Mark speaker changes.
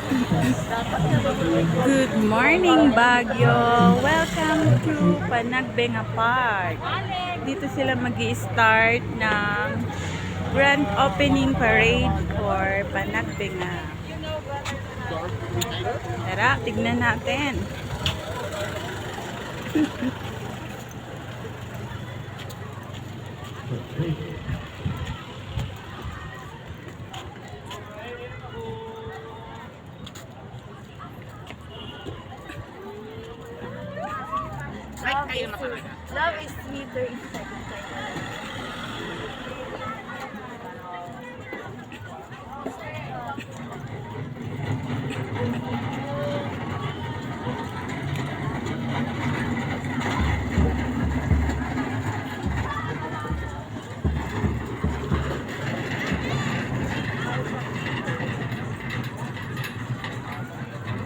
Speaker 1: Good morning, Baguio! Welcome to Panagbenga Park. Dito sila mag-i-start ng grand opening parade for Panagbenga. Tara, tignan natin. Love is sweeter in second.